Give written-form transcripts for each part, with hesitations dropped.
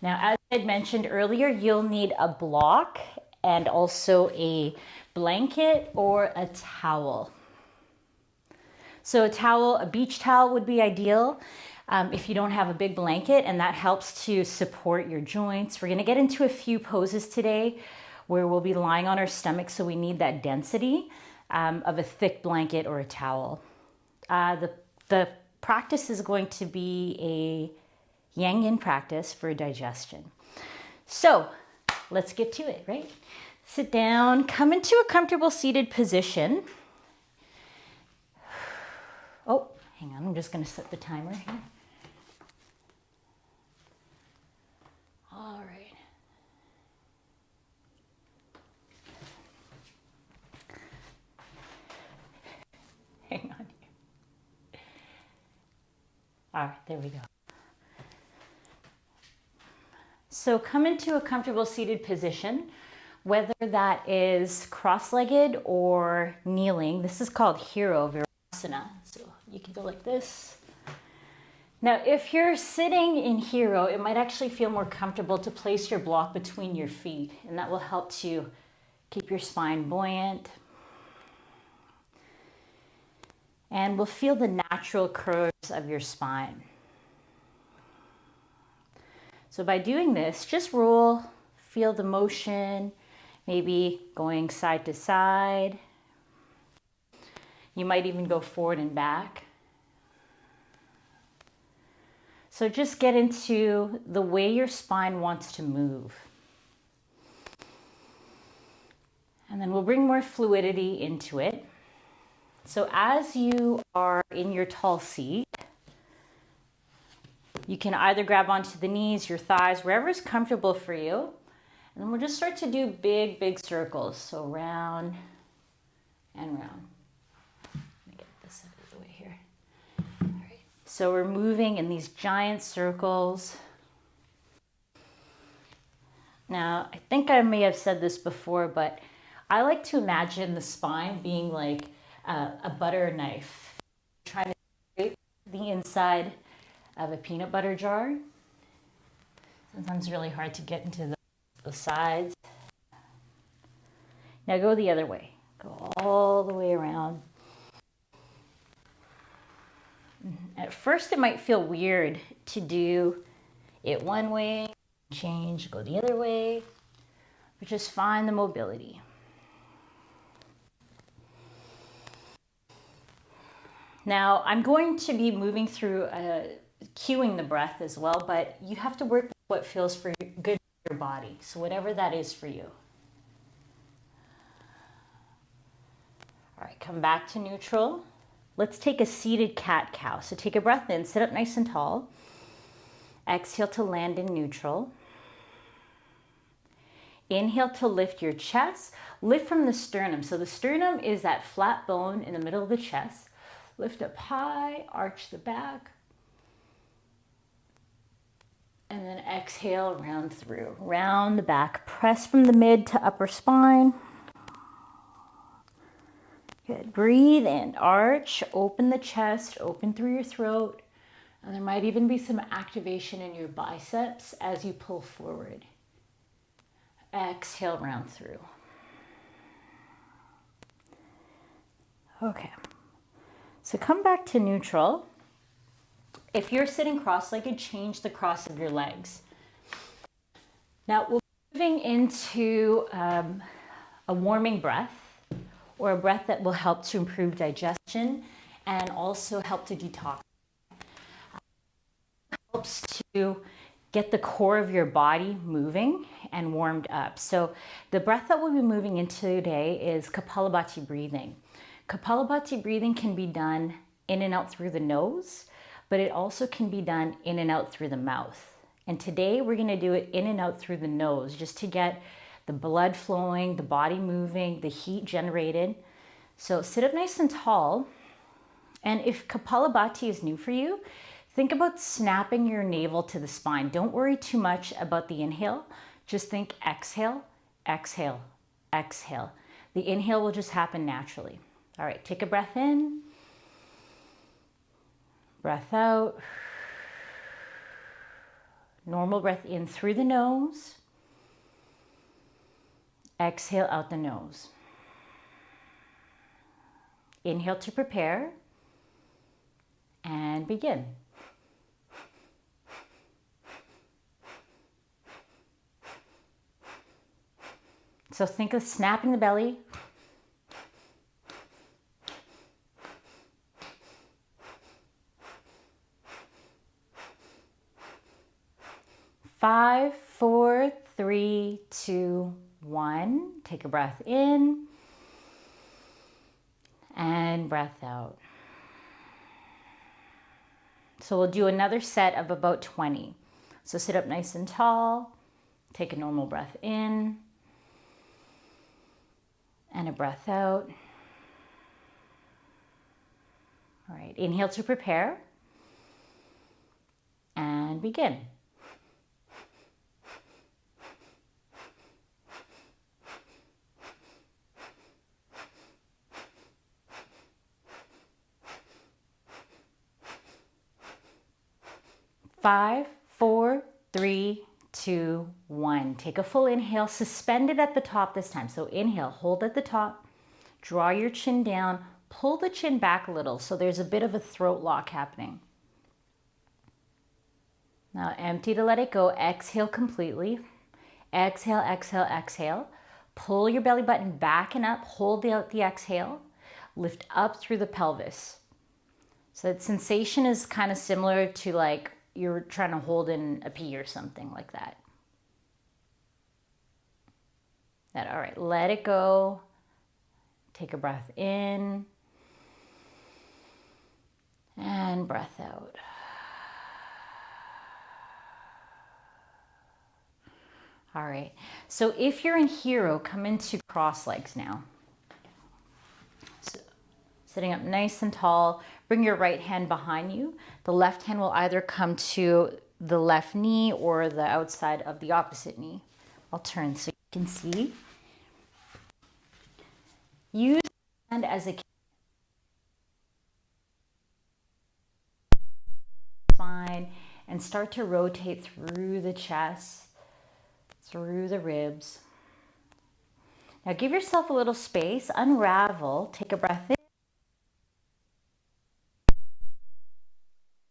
Now, as I had mentioned earlier, you'll need a block and also a blanket or a towel. So a towel, a beach towel would be ideal if you don't have a big blanket, and that helps to support your joints. We're gonna get into a few poses today where we'll be lying on our stomach, so we need that density of a thick blanket or a towel. The practice is going to be a Yang Yin practice for digestion. So let's get to it, right? Sit down, come into a comfortable seated position. Oh, hang on, I'm just gonna set the timer here. All right. Hang on here. All right, there we go. So come into a comfortable seated position, whether that is cross-legged or kneeling. This is called Hero Virasana. So you can go like this. Now, if you're sitting in Hero, it might actually feel more comfortable to place your block between your feet, and that will help to keep your spine buoyant. And we'll feel the natural curves of your spine. So by doing this, just roll, feel the motion, maybe going side to side. You might even go forward and back. So just get into the way your spine wants to move. And then we'll bring more fluidity into it. So as you are in your tall seat, you can either grab onto the knees, your thighs, wherever is comfortable for you. And then we'll just start to do big, big circles. So round and round. Let me get this out of the way here. All right. So we're moving in these giant circles. Now, I think I may have said this before, but I like to imagine the spine being like a butter knife, trying to scrape the inside of a peanut butter jar. Sometimes it's really hard to get into the sides. Now go the other way. Go all the way around. At first it might feel weird to do it one way, change, go the other way, but just find the mobility. Now I'm going to be moving through cueing the breath as well, but you have to work with what feels good for your body. So whatever that is for you. All right, come back to neutral. Let's take a seated cat-cow. So take a breath in, sit up nice and tall. Exhale to land in neutral. Inhale to lift your chest. Lift from the sternum. So the sternum is that flat bone in the middle of the chest. Lift up high, arch the back. And then exhale, round through. Round the back. Press from the mid to upper spine. Good. Breathe in. Arch. Open the chest. Open through your throat. And there might even be some activation in your biceps as you pull forward. Exhale, round through. Okay. So come back to neutral. If you're sitting cross-legged, change the cross of your legs. Now we're moving into a warming breath, or a breath that will help to improve digestion and also help to detox. Helps to get the core of your body moving and warmed up. So the breath that we'll be moving into today is Kapalabhati breathing. Kapalabhati breathing can be done in and out through the nose, but it also can be done in and out through the mouth. And today we're gonna do it in and out through the nose, just to get the blood flowing, the body moving, the heat generated. So sit up nice and tall. And if Kapalabhati is new for you, think about snapping your navel to the spine. Don't worry too much about the inhale. Just think exhale, exhale, exhale. The inhale will just happen naturally. All right, take a breath in. Breath out. Normal breath in through the nose. Exhale out the nose. Inhale to prepare. And begin. So think of snapping the belly. Five, four, three, two, one. Take a breath in and breath out. So we'll do another set of about 20. So sit up nice and tall. Take a normal breath in and a breath out. All right, inhale to prepare and begin. Five, four, three, two, one. Take a full inhale, suspend it at the top this time. So inhale, hold at the top, draw your chin down, pull the chin back a little so there's a bit of a throat lock happening. Now empty to let it go. Exhale completely. Exhale, exhale, exhale. Pull your belly button back and up, hold out the exhale, lift up through the pelvis. So that sensation is kind of similar to like you're trying to hold in a pee or something like that. All right, let it go. Take a breath in and breath out. All right, so if you're in hero, come into cross legs now. So, sitting up nice and tall, bring your right hand behind you. The left hand will either come to the left knee or the outside of the opposite knee. I'll turn so you can see. Use the hand as a spine and start to rotate through the chest, through the ribs. Now give yourself a little space, unravel, take a breath in.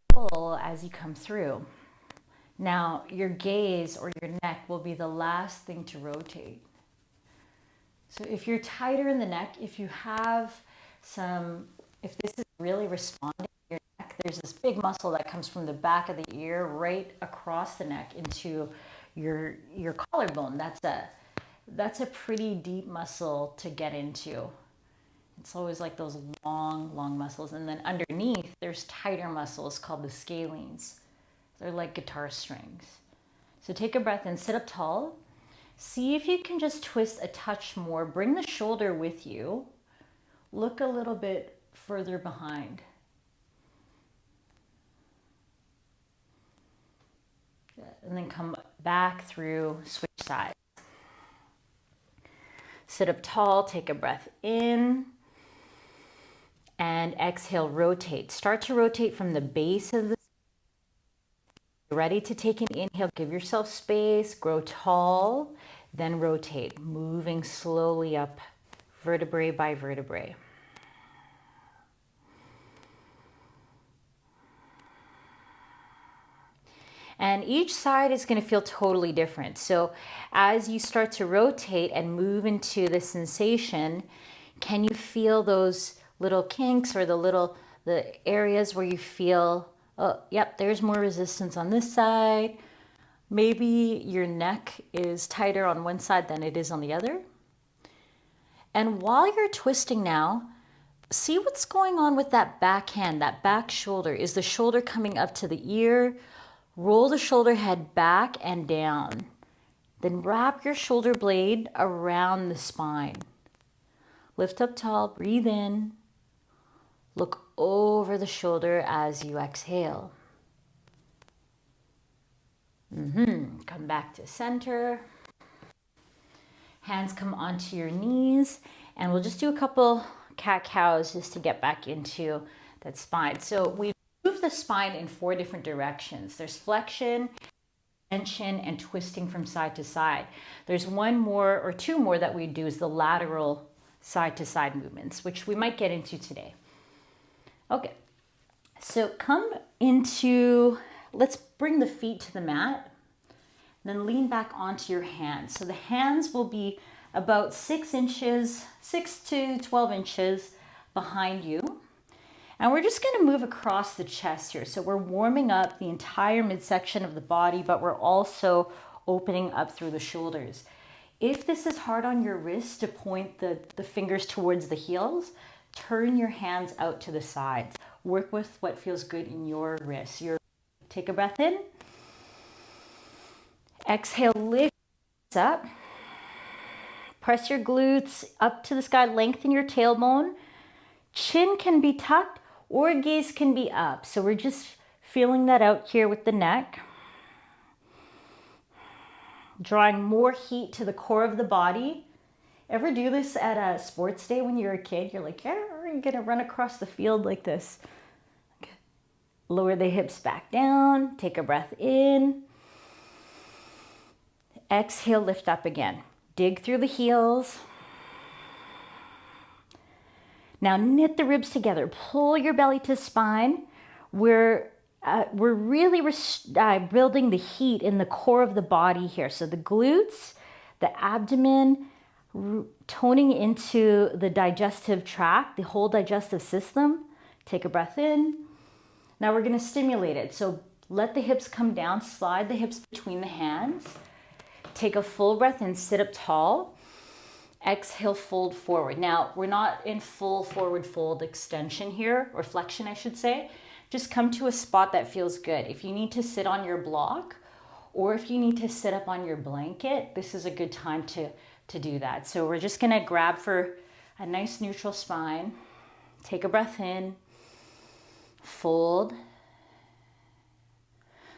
Pull as you come through. Now your gaze or your neck will be the last thing to rotate. So if you're tighter in the neck, if you have if this is really responding to your neck, there's this big muscle that comes from the back of the ear right across the neck into your collarbone. That's a pretty deep muscle to get into. It's always like those long muscles. And then underneath, there's tighter muscles called the scalenes. They're like guitar strings. So take a breath and sit up tall. See if you can just twist a touch more. Bring the shoulder with you. Look a little bit further behind. And then come back through, switch sides. Sit up tall, take a breath in. And exhale, rotate. Start to rotate from the base of the spine. Ready to take an inhale, give yourself space, grow tall, then rotate, moving slowly up vertebrae by vertebrae. And each side is going to feel totally different. So as you start to rotate and move into the sensation, can you feel those little kinks or the areas where you feel, oh, yep, there's more resistance on this side. Maybe your neck is tighter on one side than it is on the other. And while you're twisting now, see what's going on with that back hand, that back shoulder. Is the shoulder coming up to the ear? Roll the shoulder head back and down. Then wrap your shoulder blade around the spine. Lift up tall, breathe in. Look over the shoulder as you exhale. Come back to center. Hands come onto your knees, and we'll just do a couple cat-cows just to get back into that spine. So we move the spine in 4 different directions. There's flexion, extension and twisting from side to side. There's one more or two more that we do is the lateral side to side movements, which we might get into today. Okay, so come into, let's bring the feet to the mat, then lean back onto your hands. So the hands will be about 6 to 12 inches behind you. And we're just gonna move across the chest here. So we're warming up the entire midsection of the body, but we're also opening up through the shoulders. If this is hard on your wrist to point the fingers towards the heels, turn your hands out to the sides. Work with what feels good in your wrists. Take a breath in. Exhale, lift up. Press your glutes up to the sky, lengthen your tailbone. Chin can be tucked or gaze can be up. So we're just feeling that out here with the neck. Drawing more heat to the core of the body. Ever do this at a sports day when you're a kid? You're like, yeah, you're gonna run across the field like this. Okay. Lower the hips back down, take a breath in. Exhale, lift up again. Dig through the heels. Now knit the ribs together. Pull your belly to spine. We're really building the heat in the core of the body here. So the glutes, the abdomen, toning into the digestive tract, the whole digestive system. Take a breath in. Now we're going to stimulate it. So let the hips come down, slide the hips between the hands. Take a full breath in, sit up tall. Exhale, fold forward. Now, we're not in full forward fold extension here, or flexion, I should say. Just come to a spot that feels good. If you need to sit on your block, or if you need to sit up on your blanket, this is a good time to do that. So we're just gonna grab for a nice neutral spine. Take a breath in, fold.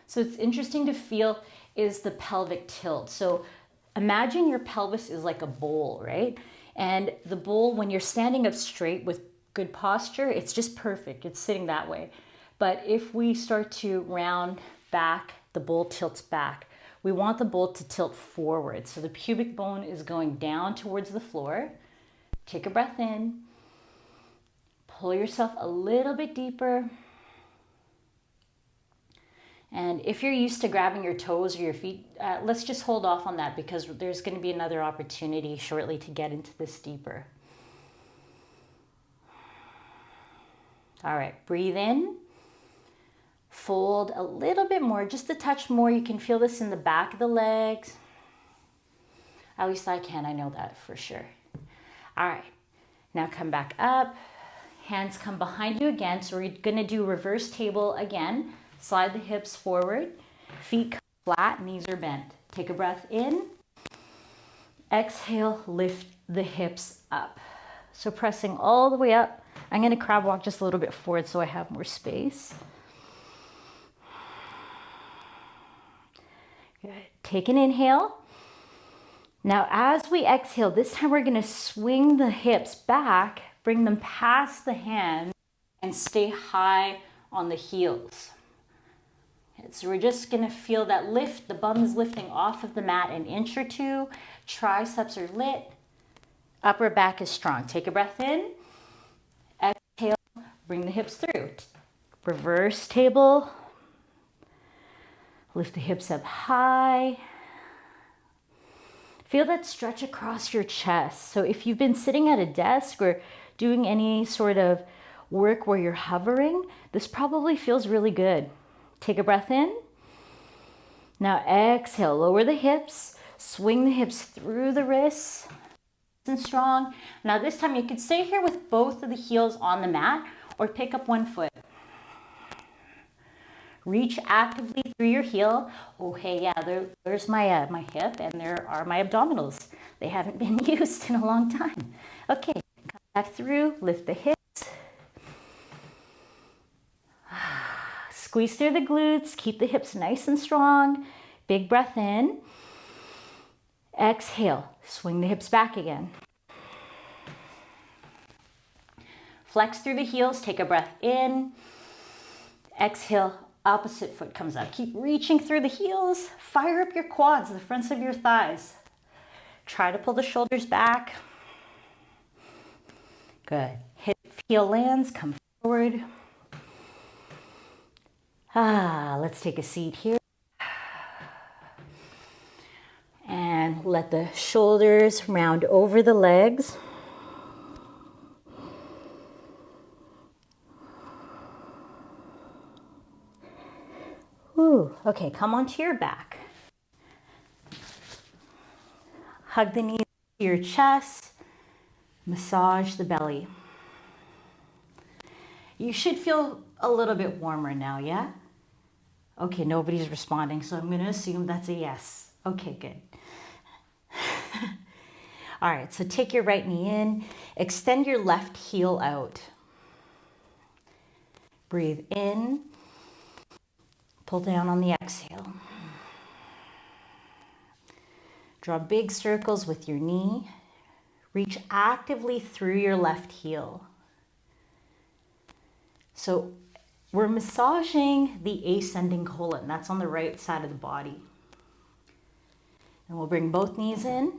So it's interesting to feel is the pelvic tilt. So imagine your pelvis is like a bowl, right? And the bowl, when you're standing up straight with good posture, it's just perfect. It's sitting that way. But if we start to round back, the bowl tilts back. We want the bowl to tilt forward. So the pubic bone is going down towards the floor. Take a breath in. Pull yourself a little bit deeper. And if you're used to grabbing your toes or your feet, let's just hold off on that because there's going to be another opportunity shortly to get into this deeper. All right, breathe in. Fold a little bit more, just a touch more. You can feel this in the back of the legs. At least I can, I know that for sure. All right, now come back up. Hands come behind you again. So we're going to do reverse table again. Slide the hips forward, feet come flat, knees are bent. Take a breath in. Exhale, lift the hips up. So pressing all the way up. I'm going to crab walk just a little bit forward so I have more space. Good. Take an inhale. Now as we exhale, this time we're going to swing the hips back, bring them past the hands, and stay high on the heels. So we're just going to feel that lift. The bum is lifting off of the mat an inch or two. Triceps are lit. Upper back is strong. Take a breath in. Exhale. Bring the hips through. Reverse table. Lift the hips up high. Feel that stretch across your chest. So if you've been sitting at a desk or doing any sort of work where you're hovering, this probably feels really good. Take a breath in. Now exhale, lower the hips, swing the hips through the wrists, and strong. Now this time you could stay here with both of the heels on the mat or pick up one foot. Reach actively through your heel. Oh, hey, yeah, there's my hip and there are my abdominals. They haven't been used in a long time. Okay, come back through, lift the hips. Squeeze through the glutes, keep the hips nice and strong. Big breath in. Exhale, swing the hips back again. Flex through the heels, take a breath in. Exhale, opposite foot comes up. Keep reaching through the heels. Fire up your quads, the fronts of your thighs. Try to pull the shoulders back. Good. Hip heel lands, come forward. Let's take a seat here. And let the shoulders round over the legs. Ooh, okay, come onto your back. Hug the knees to your chest. Massage the belly. You should feel a little bit warmer now, yeah? Okay, nobody's responding, so I'm going to assume that's a yes. Okay, good. All right, so take your right knee in. Extend your left heel out. Breathe in. Pull down on the exhale. Draw big circles with your knee. Reach actively through your left heel. So we're massaging the ascending colon. That's on the right side of the body. And we'll bring both knees in.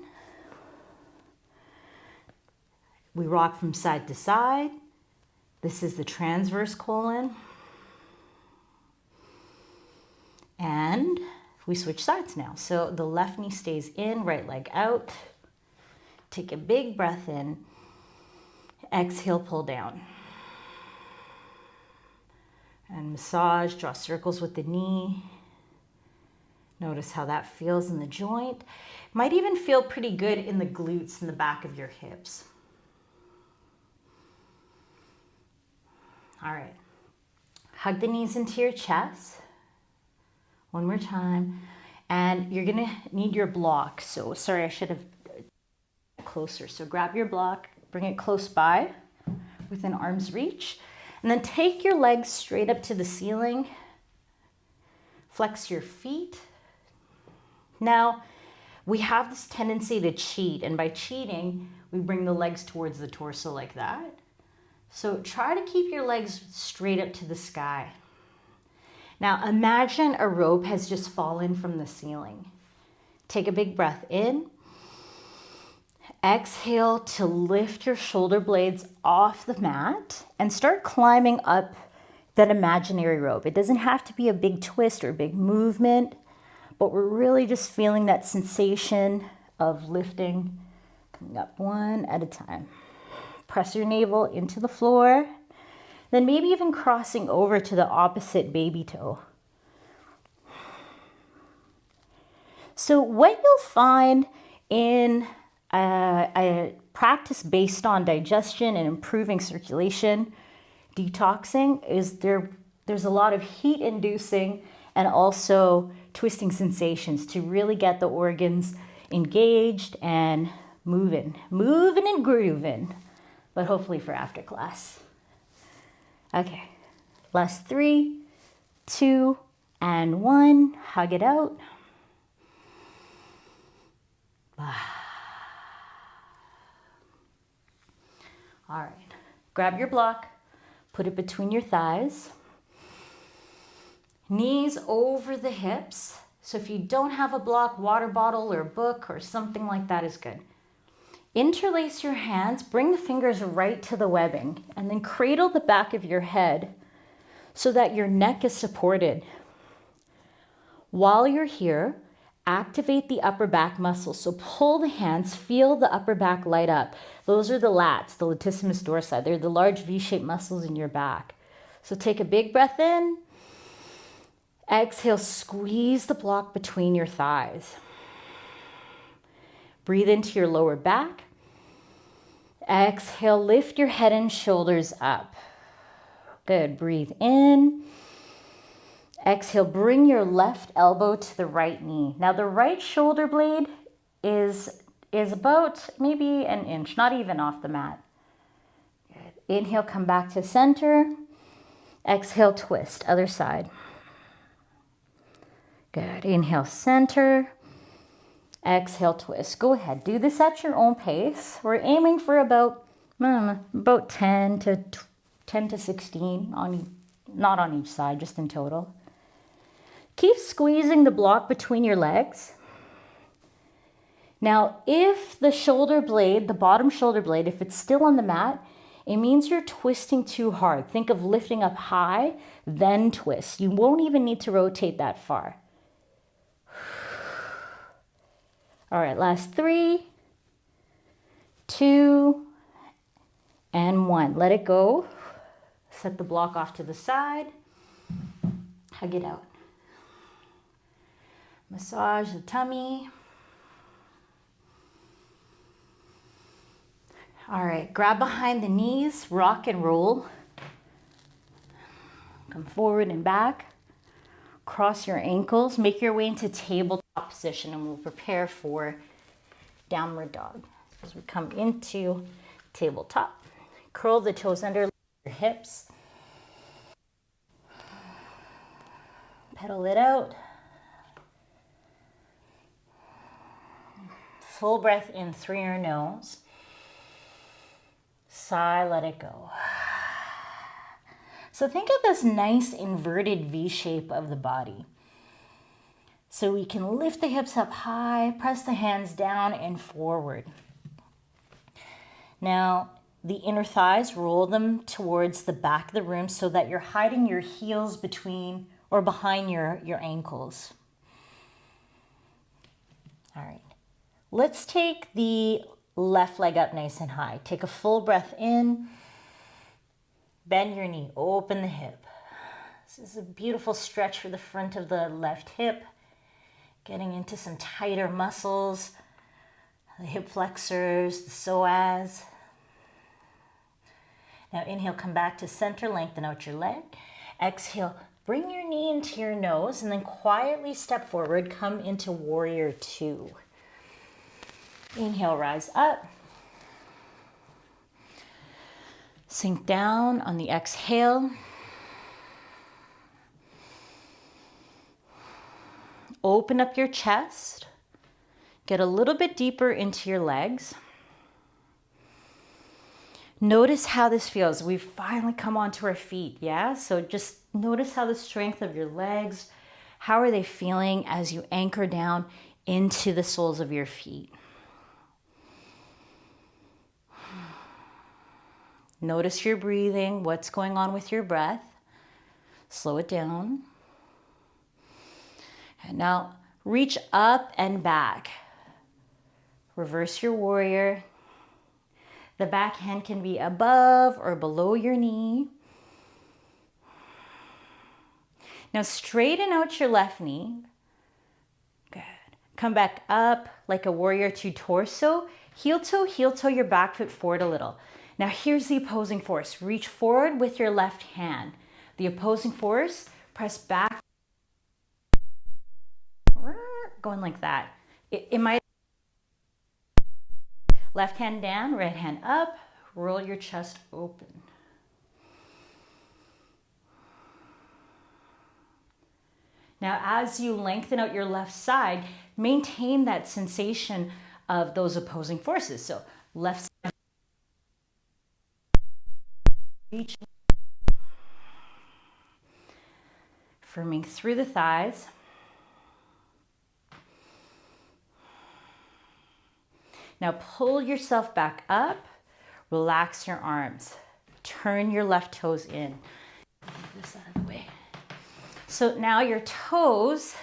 We rock from side to side. This is the transverse colon. And we switch sides now. So the left knee stays in, right leg out. Take a big breath in. Exhale, pull down. And massage, draw circles with the knee. Notice how that feels in the joint. Might even feel pretty good in the glutes in the back of your hips. All right. Hug the knees into your chest. One more time. And you're gonna need your block. So sorry, I should have closer. So grab your block, bring it close by within arm's reach, and then take your legs straight up to the ceiling. Flex your feet. Now, we have this tendency to cheat, and by cheating, we bring the legs towards the torso like that. So try to keep your legs straight up to the sky. Now imagine a rope has just fallen from the ceiling. Take a big breath in. Exhale to lift your shoulder blades off the mat and start climbing up that imaginary rope. It doesn't have to be a big twist or a big movement, but we're really just feeling that sensation of lifting, coming up one at a time. Press your navel into the floor. Then maybe even crossing over to the opposite baby toe. So what you'll find in a practice based on digestion and improving circulation, detoxing, is there's a lot of heat inducing and also twisting sensations to really get the organs engaged and moving and grooving, but hopefully for after class. Okay, last 3, 2, and 1. Hug it out. All right, grab your block, put it between your thighs. Knees over the hips. So if you don't have a block, water bottle or book or something like that is good. Interlace your hands, bring the fingers right to the webbing, and then cradle the back of your head so that your neck is supported. While you're here, activate the upper back muscles. So pull the hands, feel the upper back light up. Those are the lats, the latissimus dorsi. They're the large V-shaped muscles in your back. So take a big breath in. Exhale, squeeze the block between your thighs. Breathe into your lower back. Exhale, lift your head and shoulders up. Good, breathe in. Exhale, bring your left elbow to the right knee. Now the right shoulder blade is about maybe an inch, not even off the mat. Good. Inhale, come back to center. Exhale, twist, other side. Good, inhale, center. Exhale, twist. Go ahead, do this at your own pace. We're aiming for about 10 to 16, not on each side, just in total. Keep squeezing the block between your legs. Now, if the shoulder blade, the bottom shoulder blade, if it's still on the mat, it means you're twisting too hard. Think of lifting up high, then twist. You won't even need to rotate that far. All right, last 3, 2, and 1. Let it go. Set the block off to the side. Hug it out. Massage the tummy. All right, grab behind the knees, rock and roll. Come forward and back. Cross your ankles. Make your way into tabletop position, and we'll prepare for downward dog. As we come into tabletop, curl the toes under your hips. Pedal it out. Full breath in through your nose. Sigh, let it go. So think of this nice inverted V shape of the body. So we can lift the hips up high, press the hands down and forward. Now, the inner thighs, roll them towards the back of the room so that you're hiding your heels between or behind your ankles. All right. Let's take the left leg up nice and high. Take a full breath in. Bend your knee, open the hip. This is a beautiful stretch for the front of the left hip. Getting into some tighter muscles, the hip flexors, the psoas. Now inhale, come back to center, lengthen out your leg. Exhale, bring your knee into your nose and then quietly step forward, come into warrior 2. Inhale, rise up. Sink down on the exhale. Open up your chest. Get a little bit deeper into your legs. Notice how this feels. We've finally come onto our feet, yeah? So just notice how the strength of your legs, how are they feeling as you anchor down into the soles of your feet. Notice your breathing, what's going on with your breath. Slow it down. And now reach up and back. Reverse your warrior. The back hand can be above or below your knee. Now straighten out your left knee. Good. Come back up like a warrior 2 torso. Heel toe your back foot forward a little. Now here's the opposing force. Reach forward with your left hand. The opposing force, press back. Going like that. It might. Left hand down, right hand up. Roll your chest open. Now as you lengthen out your left side, maintain that sensation of those opposing forces. So left side. Reach, firming through the thighs. Now pull yourself back up, relax your arms, turn your left toes in. Move this out of the way. So now your toes,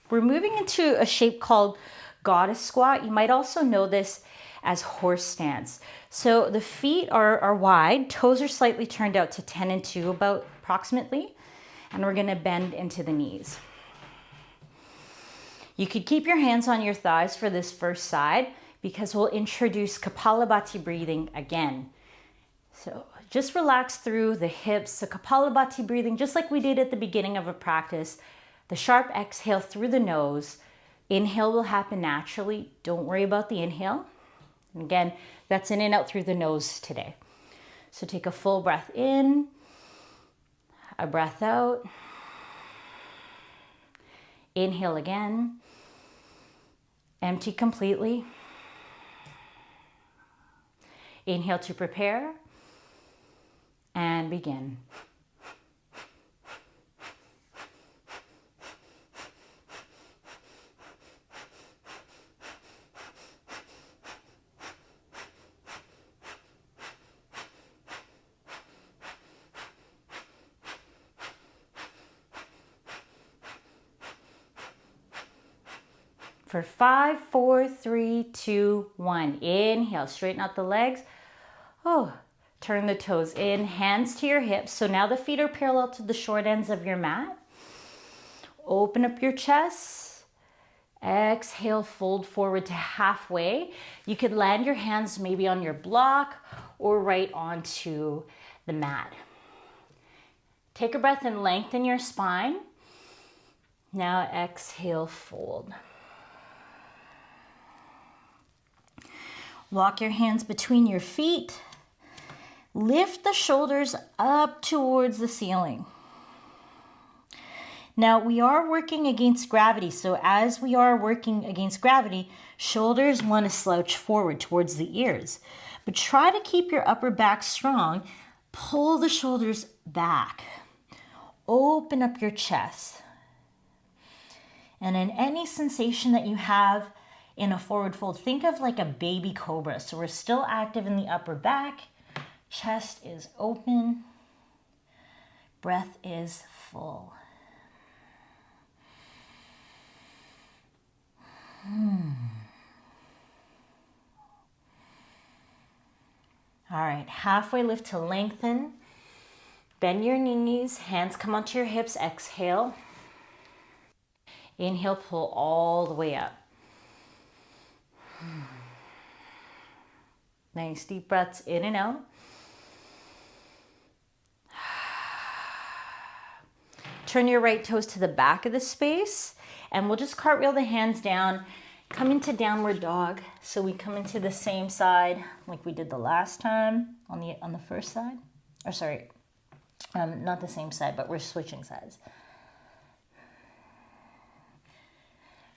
we're moving into a shape called goddess squat. You might also know this as horse stance. So the feet are wide, toes are slightly turned out to 10 and 2 about approximately, and we're gonna bend into the knees. You could keep your hands on your thighs for this first side because we'll introduce Kapalabhati breathing again. So just relax through the hips, the Kapalabhati breathing, just like we did at the beginning of a practice. The sharp exhale through the nose. Inhale will happen naturally. Don't worry about the inhale. And again, that's in and out through the nose today. So take a full breath in, a breath out. Inhale again. Empty completely. Inhale to prepare. And begin. for 5, 4, 3, 2, 1. Inhale, straighten out the legs. Oh, turn the toes in, hands to your hips. So now the feet are parallel to the short ends of your mat. Open up your chest. Exhale, fold forward to halfway. You could land your hands maybe on your block or right onto the mat. Take a breath and lengthen your spine. Now exhale, fold. Walk your hands between your feet. Lift the shoulders up towards the ceiling. Now we are working against gravity, so as we are working against gravity, shoulders want to slouch forward towards the ears. But try to keep your upper back strong. Pull the shoulders back. Open up your chest. And in any sensation that you have in a forward fold, think of like a baby cobra. So we're still active in the upper back. Chest is open. Breath is full. All right, halfway lift to lengthen. Bend your knees, hands come onto your hips, exhale. Inhale, pull all the way up. Nice deep breaths in and out. Turn your right toes to the back of the space, and we'll just cartwheel the hands down, come into downward dog. So we come into the same side like we did the last time on the first side. Or sorry, not the same side, but we're switching sides.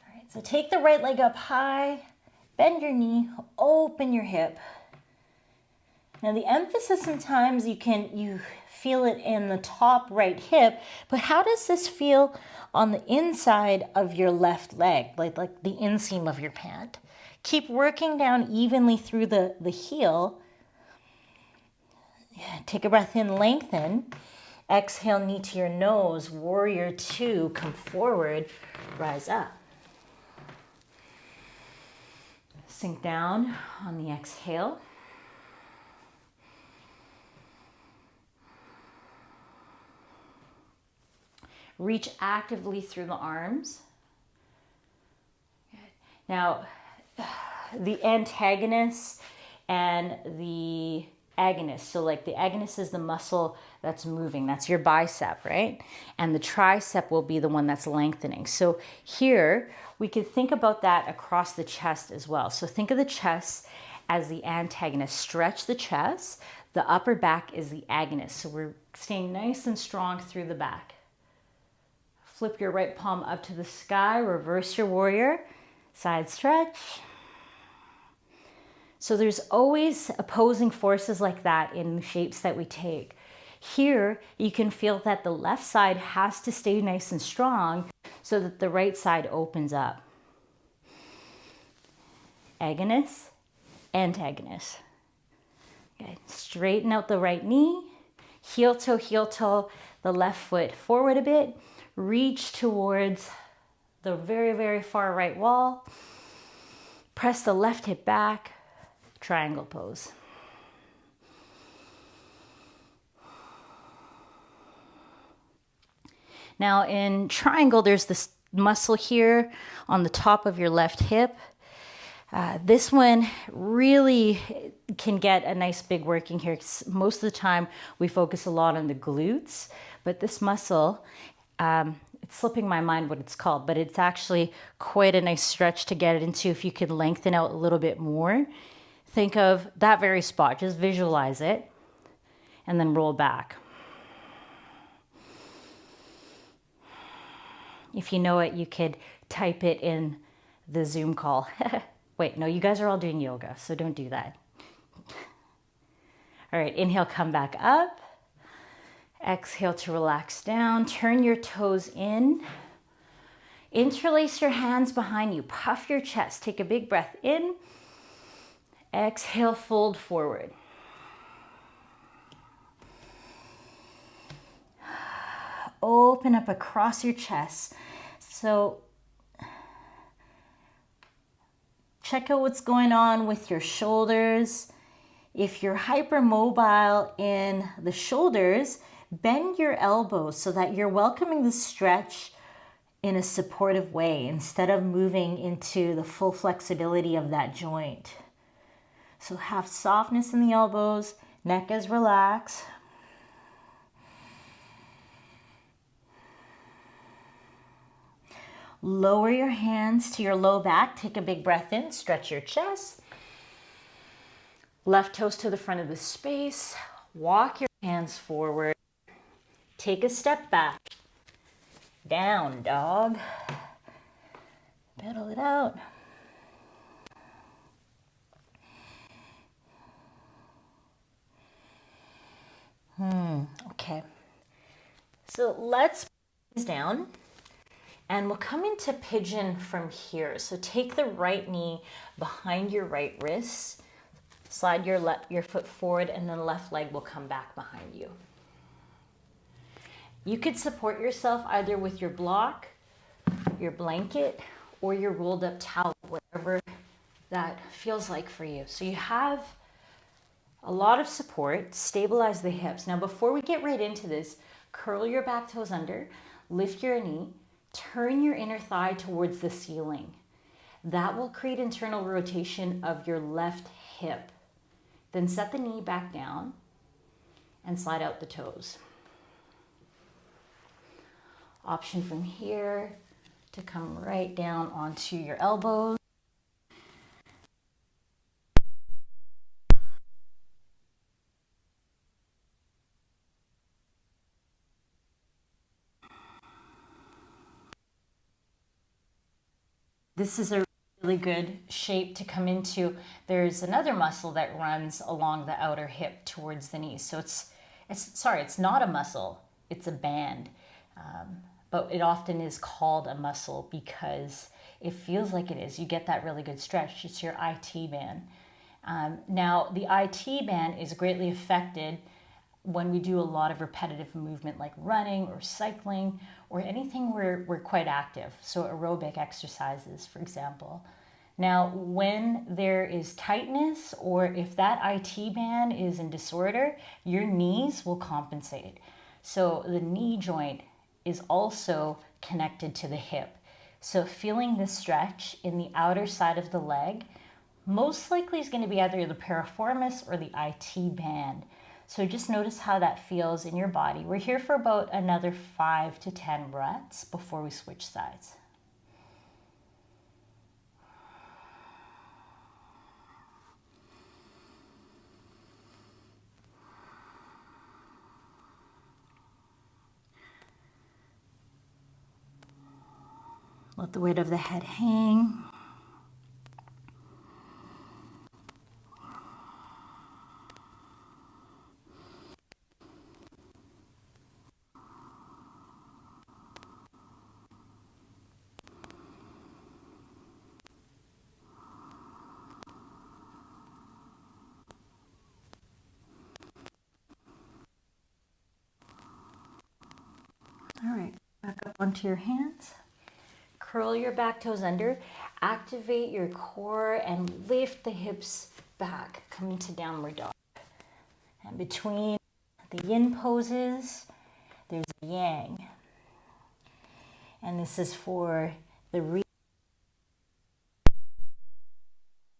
All right, so take the right leg up high, bend your knee, open your hip. Now the emphasis sometimes you feel it in the top right hip, but how does this feel on the inside of your left leg, like the inseam of your pant? Keep working down evenly through the heel. Take a breath in, lengthen. Exhale, knee to your nose, warrior two, come forward, rise up. Sink down on the exhale. Reach actively through the arms. Good. Now, the antagonist and the agonist. So like the agonist is the muscle that's moving. That's your bicep, right? And the tricep will be the one that's lengthening. So here, we could think about that across the chest as well. So think of the chest as the antagonist. Stretch the chest. The upper back is the agonist. So we're staying nice and strong through the back. Flip your right palm up to the sky, reverse your warrior, side stretch. So there's always opposing forces like that in the shapes that we take. Here, you can feel that the left side has to stay nice and strong so that the right side opens up. Agonist, antagonist. Okay. Straighten out the right knee, heel toe, the left foot forward a bit. Reach towards the very, very far right wall. Press the left hip back, triangle pose. Now in triangle, there's this muscle here on the top of your left hip. This one really can get a nice big working here. Most of the time we focus a lot on the glutes, but this muscle, it's slipping my mind what it's called, but it's actually quite a nice stretch to get it into. If you could lengthen out a little bit more, think of that very spot, just visualize it, and then roll back. If you know it, you could type it in the Zoom call. Wait, no, you guys are all doing yoga, so don't do that. All right, inhale, come back up. Exhale to relax down. Turn your toes in. Interlace your hands behind you. Puff your chest. Take a big breath in. Exhale, fold forward. Open up across your chest. So Check out what's going on with your shoulders. If you're hypermobile in the shoulders, bend your elbows so that you're welcoming the stretch in a supportive way instead of moving into the full flexibility of that joint. So have softness in the elbows, neck is relaxed. Lower your hands to your low back. Take a big breath in, stretch your chest. Left toes to the front of the space. Walk your hands forward. Take a step back. Down dog. Pedal it out. Okay. So let's put these down. And we'll come into pigeon from here. So take the right knee behind your right wrist, slide your foot forward, and then left leg will come back behind you. You could support yourself either with your block, your blanket, or your rolled up towel, whatever that feels like for you. So you have a lot of support. Stabilize the hips. Now before we get right into this, curl your back toes under, lift your knee, turn your inner thigh towards the ceiling. That will create internal rotation of your left hip. Then set the knee back down and slide out the toes. Option from here to come right down onto your elbows. This is a really good shape to come into. There's another muscle that runs along the outer hip towards the knee. So it's not a muscle, it's a band. But it often is called a muscle because it feels like it is. You get that really good stretch. It's your IT band. Now, the IT band is greatly affected when we do a lot of repetitive movement like running or cycling or anything where we're quite active. So aerobic exercises, for example. Now, when there is tightness or if that IT band is in disorder, your knees will compensate. So the knee joint is also connected to the hip. So feeling this stretch in the outer side of the leg, most likely is going to be either the piriformis or the IT band. So just notice how that feels in your body. We're here for about another 5 to 10 breaths before we switch sides. Let the weight of the head hang. All right, back up onto your hands. Curl your back toes under, activate your core and lift the hips back, coming to downward dog. And between the yin poses, there's yang. And this is for the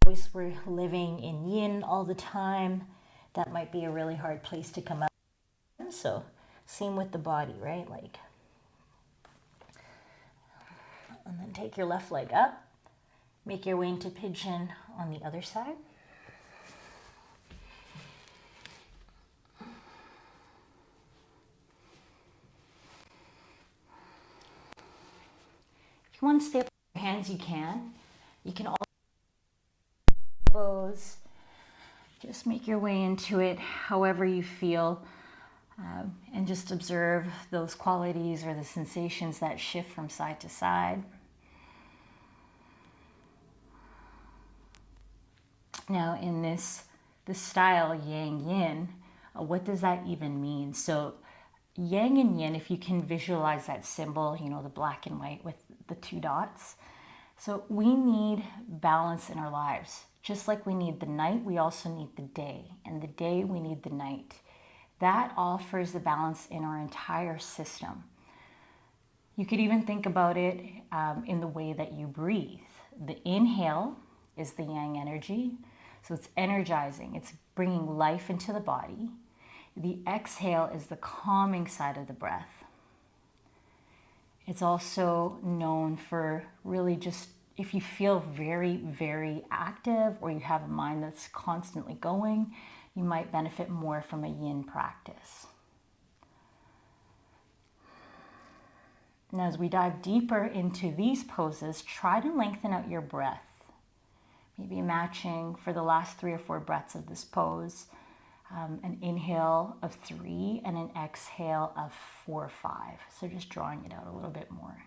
voice. We're living in yin all the time. That might be a really hard place to come up. So same with the body, right? And then take your left leg up, make your way into pigeon on the other side. If you want to stay up with your hands, you can. You can also elbows. Just make your way into it however you feel. And just observe those qualities or the sensations that shift from side to side. Now in this style, Yang Yin, what does that even mean? So Yang and Yin, if you can visualize that symbol, you know, the black and white with the two dots, So we need balance in our lives. Just like we need the night, we also need the day. And the day, we need the night. That offers the balance in our entire system. You could even think about it in the way that you breathe. The inhale is the yang energy. So it's energizing. It's bringing life into the body. The exhale is the calming side of the breath. It's also known for really just if you feel very, very active or you have a mind that's constantly going, you might benefit more from a yin practice. And as we dive deeper into these poses, try to lengthen out your breath. Maybe matching for the last 3 or 4 breaths of this pose, an inhale of 3 and an exhale of 4 or 5. So just drawing it out a little bit more.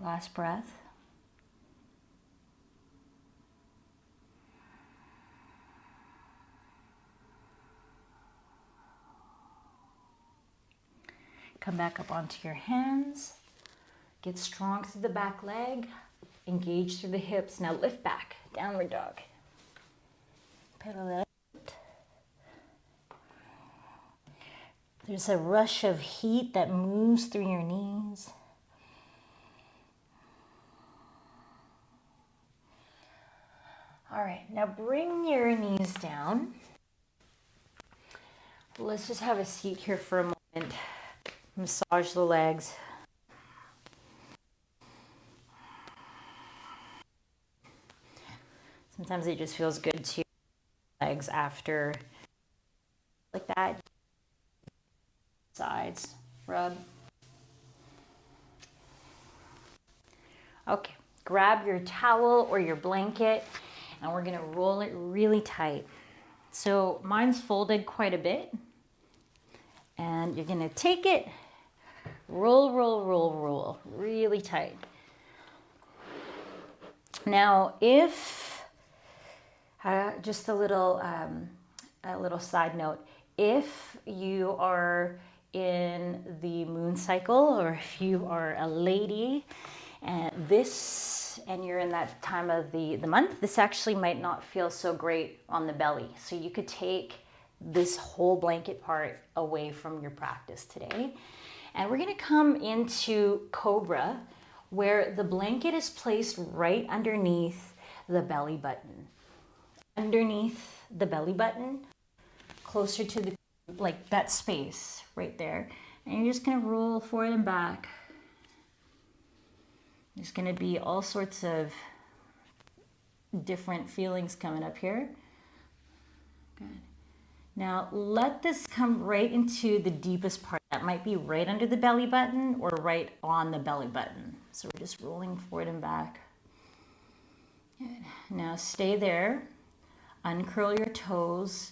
Last breath. Come back up onto your hands. Get strong through the back leg. Engage through the hips. Now lift back. Downward dog. Pedal out. There's a rush of heat that moves through your knees. All right, now bring your knees down. Let's just have a seat here for a moment. Massage the legs. Sometimes it just feels good to legs after like that. Sides, rub. Okay, grab your towel or your blanket and we're gonna roll it really tight. So mine's folded quite a bit and you're gonna take it, roll, roll, roll, roll, really tight. Now, if, just a little side note, if you are in the moon cycle or if you are a lady and you're in that time of the month, this actually might not feel so great on the belly. So you could take this whole blanket part away from your practice today. And we're gonna come into Cobra, where the blanket is placed right underneath the belly button. Underneath the belly button, closer to the, like that space right there. And you're just gonna roll forward and back. There's gonna be all sorts of different feelings coming up here. Good. Now let this come right into the deepest part. That might be right under the belly button or right on the belly button. So we're just rolling forward and back. Good. Now stay there. Uncurl your toes.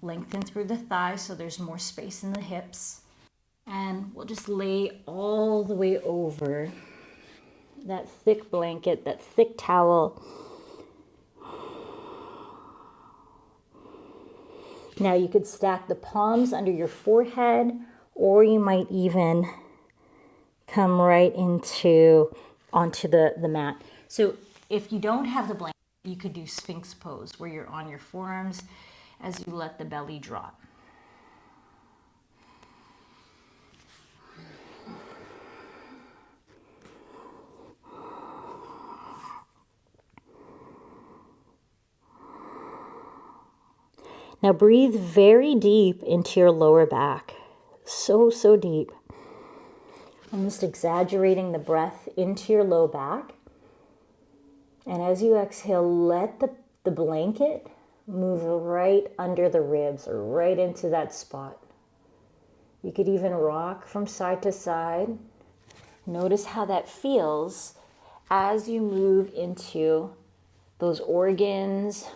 Lengthen through the thighs so there's more space in the hips. And we'll just lay all the way over that thick blanket, that thick towel. Now you could stack the palms under your forehead, or you might even come right onto the mat. So if you don't have the blanket, you could do Sphinx pose, where you're on your forearms as you let the belly drop. Now breathe very deep into your lower back. So, so deep. Almost exaggerating the breath into your low back. And as you exhale, let the blanket move right under the ribs or right into that spot. You could even rock from side to side. Notice how that feels as you move into those organs,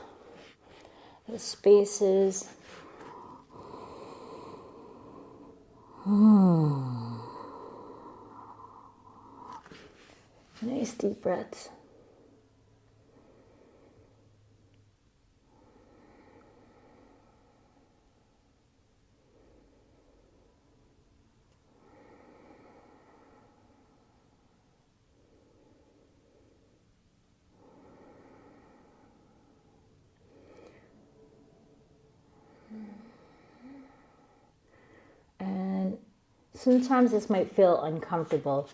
the spaces. Nice deep breaths. And sometimes this might feel uncomfortable.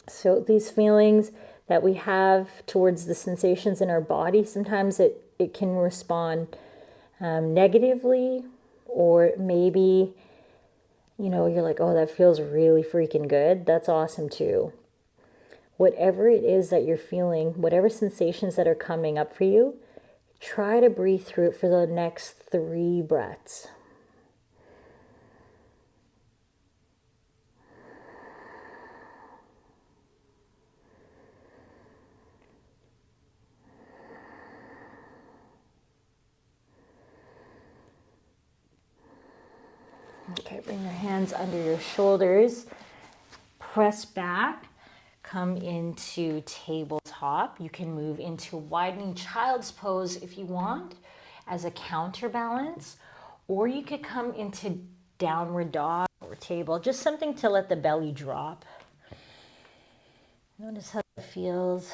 So these feelings that we have towards the sensations in our body, sometimes it can respond negatively, or maybe, you're like, oh, that feels really freaking good. That's awesome too. Whatever it is that you're feeling, whatever sensations that are coming up for you, try to breathe through it for the next 3 breaths. Okay, bring your hands under your shoulders, press back, come into tabletop. You can move into widening child's pose if you want as a counterbalance, or you could come into downward dog or table, just something to let the belly drop. Notice how it feels.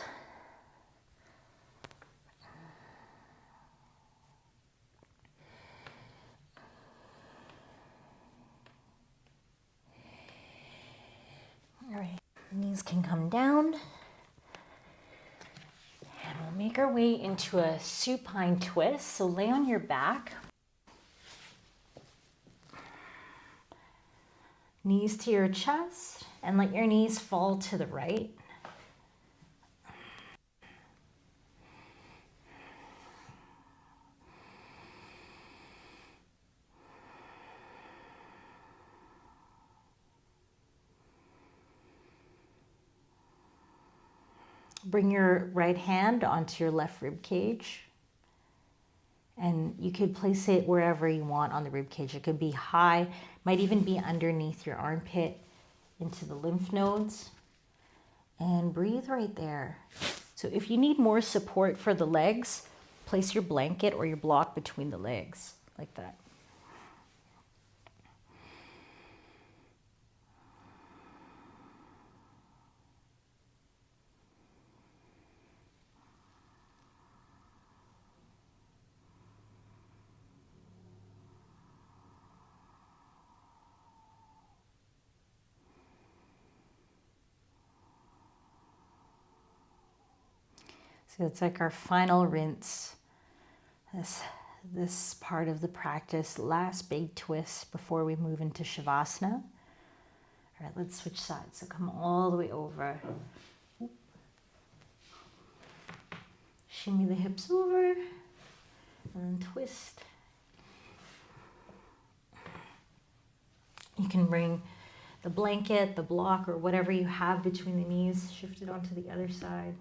All right, knees can come down. And we'll make our way into a supine twist. So lay on your back. Knees to your chest, and let your knees fall to the right. Bring your right hand onto your left rib cage, and you could place it wherever you want on the rib cage. It could be high, might even be underneath your armpit, into the lymph nodes, and breathe right there. So if you need more support for the legs, place your blanket or your block between the legs, like that. So it's like our final rinse, this part of the practice, last big twist before we move into Shavasana. All right, let's switch sides. So come all the way over. Shimmy the hips over, and then twist. You can bring the blanket, the block, or whatever you have between the knees, shift it onto the other side.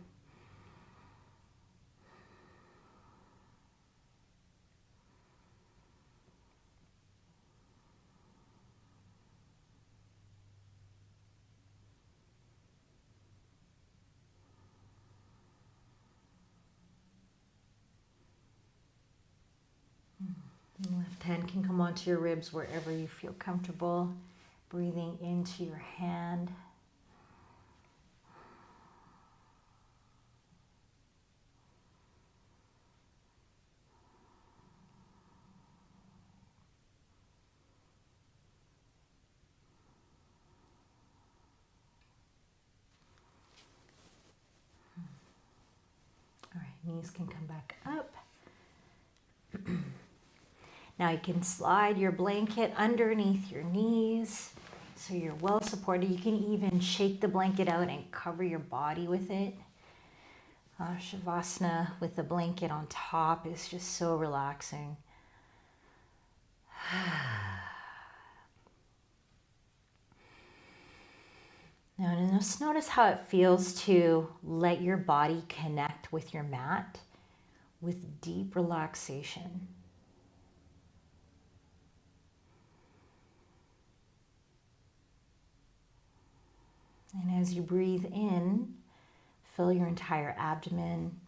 And left hand can come onto your ribs wherever you feel comfortable. Breathing into your hand. All right, knees can come back up. Now you can slide your blanket underneath your knees so you're well supported. You can even shake the blanket out and cover your body with it. Shavasana with the blanket on top is just so relaxing. Now notice how it feels to let your body connect with your mat with deep relaxation. And as you breathe in, fill your entire abdomen.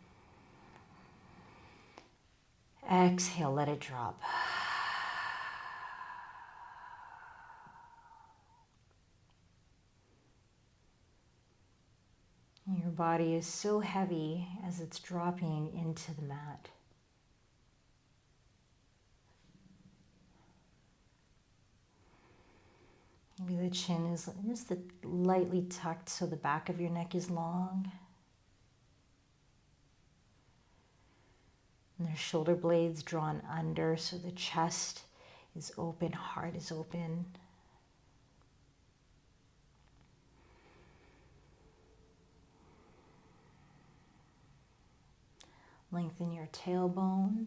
Exhale, let it drop. Your body is so heavy as it's dropping into the mat. Maybe the chin is just lightly tucked so the back of your neck is long. And there's shoulder blades drawn under so the chest is open, heart is open. Lengthen your tailbone.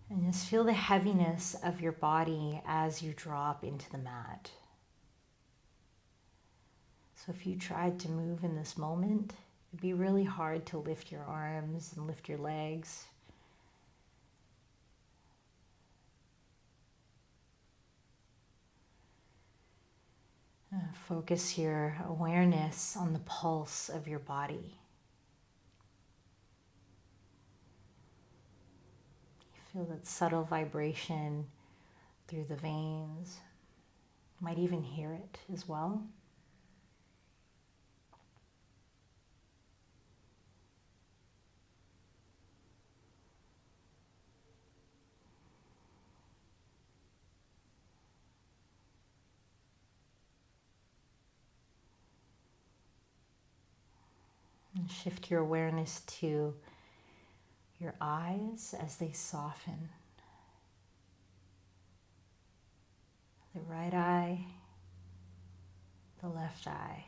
And just feel the heaviness of your body as you drop into the mat. So if you tried to move in this moment, it'd be really hard to lift your arms and lift your legs. Focus your awareness on the pulse of your body. Feel that subtle vibration through the veins. You might even hear it as well. And shift your awareness to your eyes as they soften. The right eye, the left eye.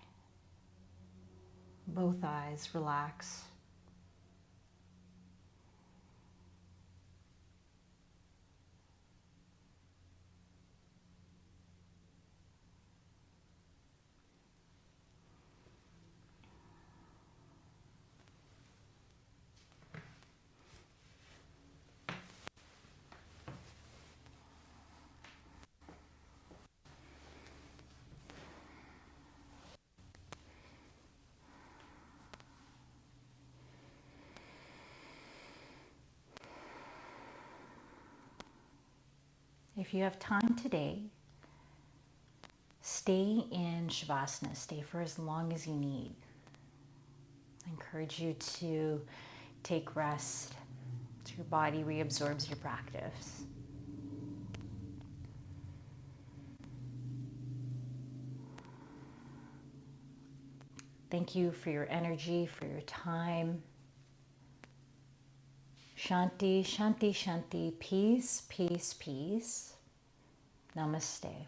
Both eyes relax. If you have time today, stay in Shavasana. Stay for as long as you need. I encourage you to take rest so your body reabsorbs your practice. Thank you for your energy, for your time. Shanti, Shanti, Shanti. Peace, peace, peace. Namaste.